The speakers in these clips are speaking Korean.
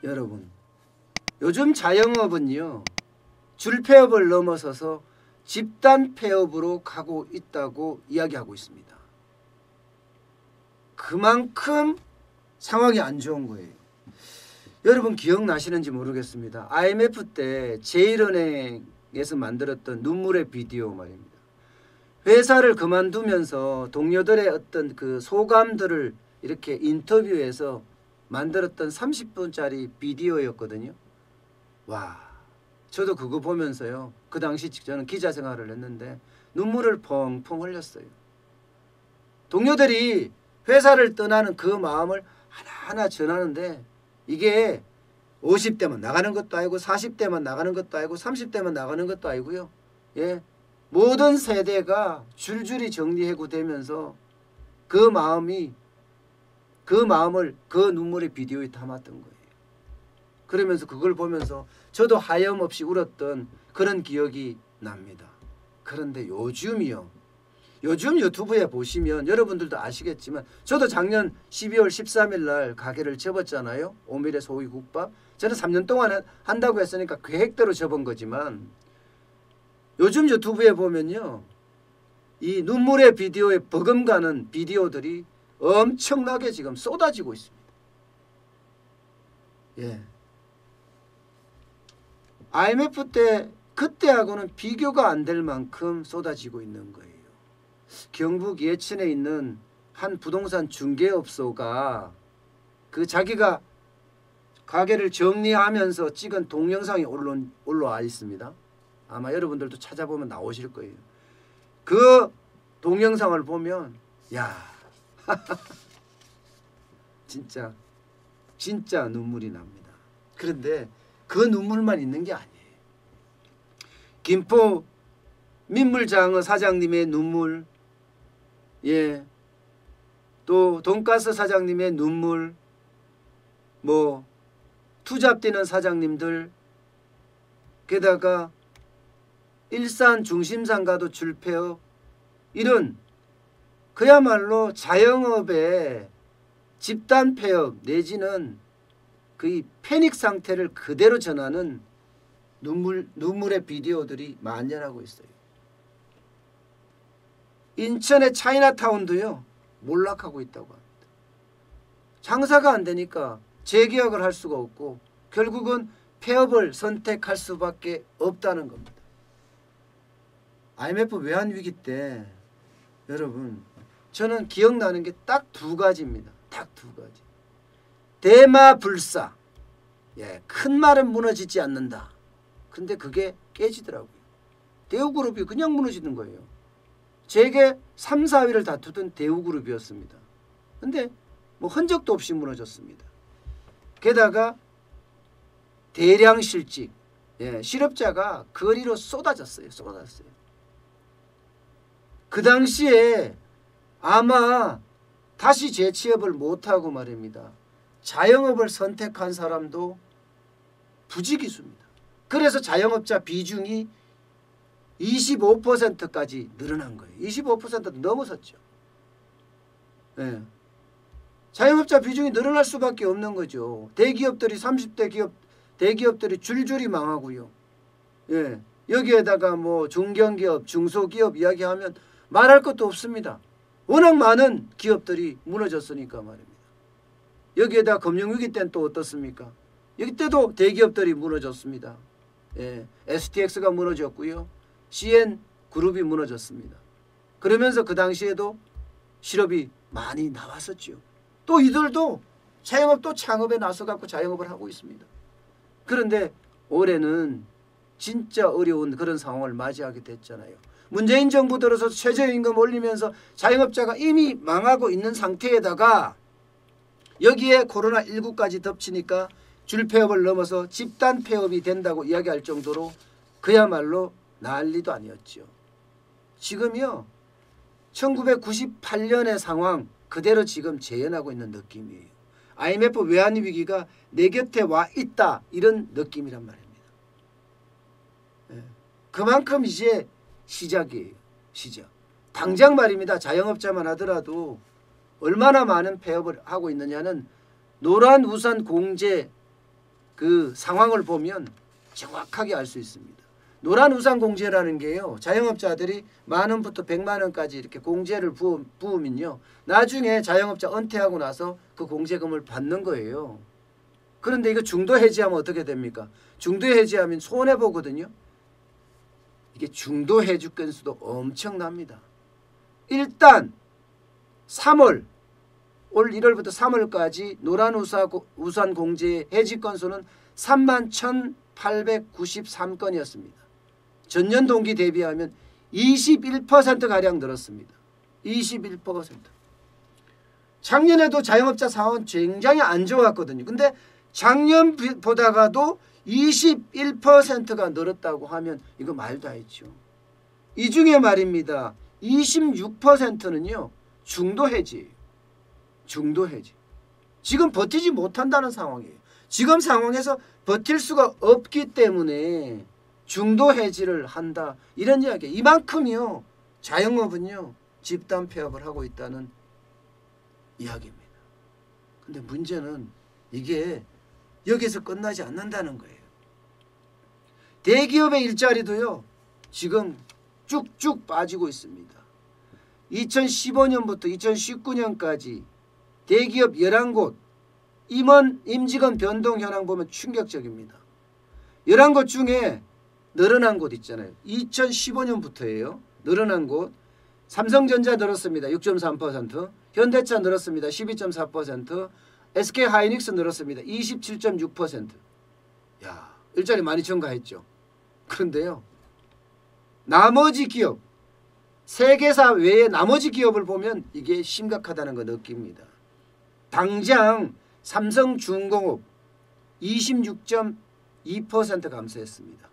여러분, 요즘 자영업은요 줄폐업을 넘어서서 집단 폐업으로 가고 있다고 이야기하고 있습니다. 그만큼 상황이 안 좋은 거예요. 여러분 기억나시는지 모르겠습니다. IMF 때 제1은행에서 만들었던 눈물의 비디오 말입니다. 회사를 그만두면서 동료들의 어떤 그 소감들을 이렇게 인터뷰해서 만들었던 30분짜리 비디오였거든요. 와, 저도 그거 보면서요. 그 당시 저는 기자 생활을 했는데 눈물을 펑펑 흘렸어요. 동료들이 회사를 떠나는 그 마음을 하나하나 전하는데 이게 50대만 나가는 것도 아니고 40대만 나가는 것도 아니고 30대만 나가는 것도 아니고요. 예, 모든 세대가 줄줄이 정리해고되면서 그 마음을 그 눈물의 비디오에 담았던 거예요. 그러면서 그걸 보면서 저도 하염없이 울었던 그런 기억이 납니다. 그런데 요즘이요. 요즘 유튜브에 보시면 여러분들도 아시겠지만 저도 작년 12월 13일 날 가게를 접었잖아요. 오밀의 소고기국밥. 저는 3년 동안 한다고 했으니까 계획대로 접은 거지만 요즘 유튜브에 보면요. 이 눈물의 비디오에 버금가는 비디오들이 엄청나게 지금 쏟아지고 있습니다. 예. IMF 때 그때하고는 비교가 안 될 만큼 쏟아지고 있는 거예요. 경북 예천에 있는 한 부동산 중개업소가 그 자기가 가게를 정리하면서 찍은 동영상이 올라와 있습니다. 아마 여러분들도 찾아보면 나오실 거예요. 그 동영상을 보면 야 진짜 눈물이 납니다. 그런데 그 눈물만 있는 게 아니에요. 김포 민물장어 사장님의 눈물, 예, 또 돈가스 사장님의 눈물, 뭐 투잡 뛰는 사장님들, 게다가 일산 중심상가도 줄폐업, 이런 그야말로 자영업의 집단 폐업 내지는 그 패닉 상태를 그대로 전하는 눈물의 비디오들이 만연하고 있어요. 인천의 차이나타운도요 몰락하고 있다고 합니다. 장사가 안 되니까 재계약을 할 수가 없고 결국은 폐업을 선택할 수밖에 없다는 겁니다. IMF 외환위기 때 여러분 저는 기억나는 게 딱 두 가지입니다. 딱 두 가지. 대마불사. 예, 큰 말은 무너지지 않는다. 근데 그게 깨지더라고요. 대우그룹이 그냥 무너지는 거예요. 재계 3, 4위를 다투던 대우그룹이었습니다. 근데 뭐 흔적도 없이 무너졌습니다. 게다가 대량 실직, 예, 실업자가 거리로 쏟아졌어요. 그 당시에 아마 다시 재취업을 못하고 말입니다. 자영업을 선택한 사람도 부지기수입니다. 그래서 자영업자 비중이 25%까지 늘어난 거예요. 25%도 넘어섰죠. 네. 자영업자 비중이 늘어날 수밖에 없는 거죠. 대기업들이 30대 기업 대기업들이 줄줄이 망하고요. 예. 여기에다가 뭐 중견기업, 중소기업 이야기하면 말할 것도 없습니다. 워낙 많은 기업들이 무너졌으니까 말입니다. 여기에다 금융위기 때는 또 어떻습니까? 여기 때도 대기업들이 무너졌습니다. 예. STX가 무너졌고요. CN그룹이 무너졌습니다. 그러면서 그 당시에도 실업이 많이 나왔었죠. 또 이들도 자영업 또 창업에 나서갖고 자영업을 하고 있습니다. 그런데 올해는 진짜 어려운 그런 상황을 맞이하게 됐잖아요. 문재인 정부 들어서 최저임금 올리면서 자영업자가 이미 망하고 있는 상태에다가 여기에 코로나19까지 덮치니까 줄폐업을 넘어서 집단 폐업이 된다고 이야기할 정도로 그야말로 난리도 아니었죠. 지금요 1998년의 상황 그대로 지금 재현하고 있는 느낌이에요. IMF 외환위기가 내 곁에 와 있다 이런 느낌이란 말입니다. 예. 그만큼 이제 시작이에요. 시작. 당장 말입니다. 자영업자만 하더라도 얼마나 많은 폐업을 하고 있느냐는 노란우산 공제 그 상황을 보면 정확하게 알 수 있습니다. 노란 우산 공제라는 게요. 자영업자들이 10,000원부터 1,000,000원까지 이렇게 공제를 부으면요. 나중에 자영업자 은퇴하고 나서 그 공제금을 받는 거예요. 그런데 이거 중도 해지하면 어떻게 됩니까? 중도 해지하면 손해보거든요. 이게 중도 해지 건수도 엄청납니다. 일단 3월 올 1월부터 3월까지 노란 우산 공제 해지 건수는 31,893건이었습니다. 전년 동기 대비하면 21%가량 늘었습니다. 21%. 작년에도 자영업자 상황은 굉장히 안 좋았거든요. 근데 작년보다가도 21%가 늘었다고 하면 이거 말도 안 했죠. 이 중에 말입니다. 26%는요. 중도 해지예요. 중도 해지. 지금 버티지 못한다는 상황이에요. 지금 상황에서 버틸 수가 없기 때문에 중도 해지를 한다. 이런 이야기예요. 이만큼이요. 자영업은요. 집단 폐업을 하고 있다는 이야기입니다. 근데 문제는 이게 여기서 끝나지 않는다는 거예요. 대기업의 일자리도요. 지금 쭉쭉 빠지고 있습니다. 2015년부터 2019년까지 대기업 11곳 임직원 변동 현황 보면 충격적입니다. 11곳 중에 늘어난 곳 있잖아요. 2015년부터예요. 늘어난 곳. 삼성전자 늘었습니다. 6.3%. 현대차 늘었습니다. 12.4%. SK하이닉스 늘었습니다. 27.6%. 야, 일자리 많이 증가했죠. 그런데요. 나머지 기업, 세계사 외의 나머지 기업을 보면 이게 심각하다는 거 느낍니다. 당장 삼성중공업 26.2% 감소했습니다.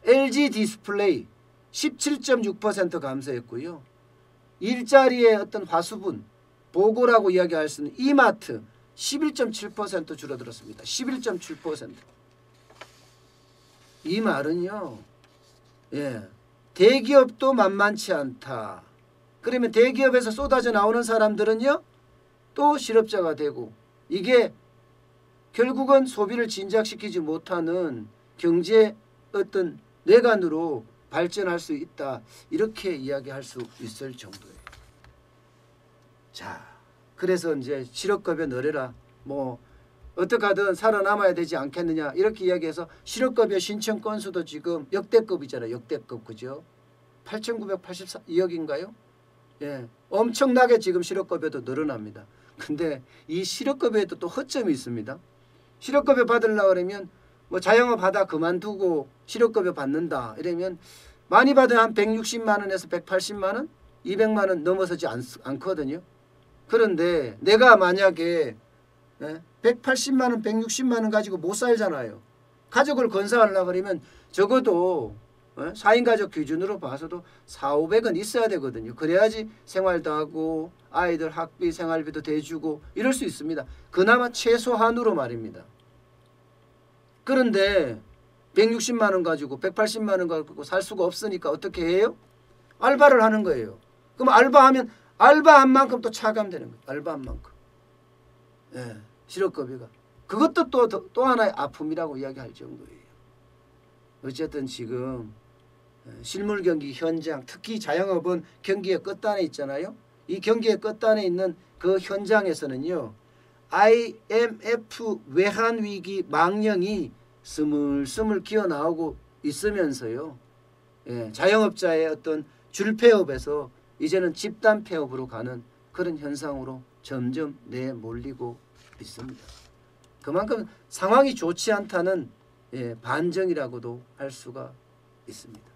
LG디스플레이 17.6% 감소했고요. 일자리의 어떤 화수분, 보고라고 이야기할 수 있는 이마트 11.7% 줄어들었습니다. 11.7%. 이 말은요. 예, 대기업도 만만치 않다. 그러면 대기업에서 쏟아져 나오는 사람들은요. 또 실업자가 되고 이게 결국은 소비를 진작시키지 못하는 경제 어떤 뇌관으로 발전할 수 있다. 이렇게 이야기할 수 있을 정도예요. 자, 그래서 이제 실업급여 늘려라. 뭐 어떻게 하든 살아남아야 되지 않겠느냐. 이렇게 이야기해서 실업급여 신청 건수도 지금 역대급이잖아요. 역대급. 그죠? 8,982억인가요? 예, 엄청나게 지금 실업급여도 늘어납니다. 근데 이 실업급여에도 또 허점이 있습니다. 실업급여 받으려고 그러면 뭐 자영업 하다 그만두고 실업급여 받는다. 이러면 많이 받으면 한 160만 원에서 180만 원, 200만 원 넘어서지 않거든요. 그런데 내가 만약에 180만 원, 160만 원 가지고 못 살잖아요. 가족을 건사하려고 그러면 적어도 4인 가족 기준으로 봐서도 400~500은 있어야 되거든요. 그래야지 생활도 하고 아이들 학비, 생활비도 대주고 이럴 수 있습니다. 그나마 최소한으로 말입니다. 그런데 160만 원 가지고 180만 원 가지고 살 수가 없으니까 어떻게 해요? 알바를 하는 거예요. 그럼 알바하면 알바한 만큼 또 차감되는 거예요. 알바한 만큼. 예, 실업급여가. 그것도 또 하나의 아픔이라고 이야기할 정도예요. 어쨌든 지금 실물 경기 현장, 특히 자영업은 경기의 끝단에 있잖아요. 이 경기의 끝단에 있는 그 현장에서는요. IMF 외환위기 망령이 스물스물 기어나오고 있으면서요. 예, 자영업자의 어떤 줄폐업에서 이제는 집단 폐업으로 가는 그런 현상으로 점점 내몰리고 있습니다. 그만큼 상황이 좋지 않다는 반증이라고도 할 수가 있습니다.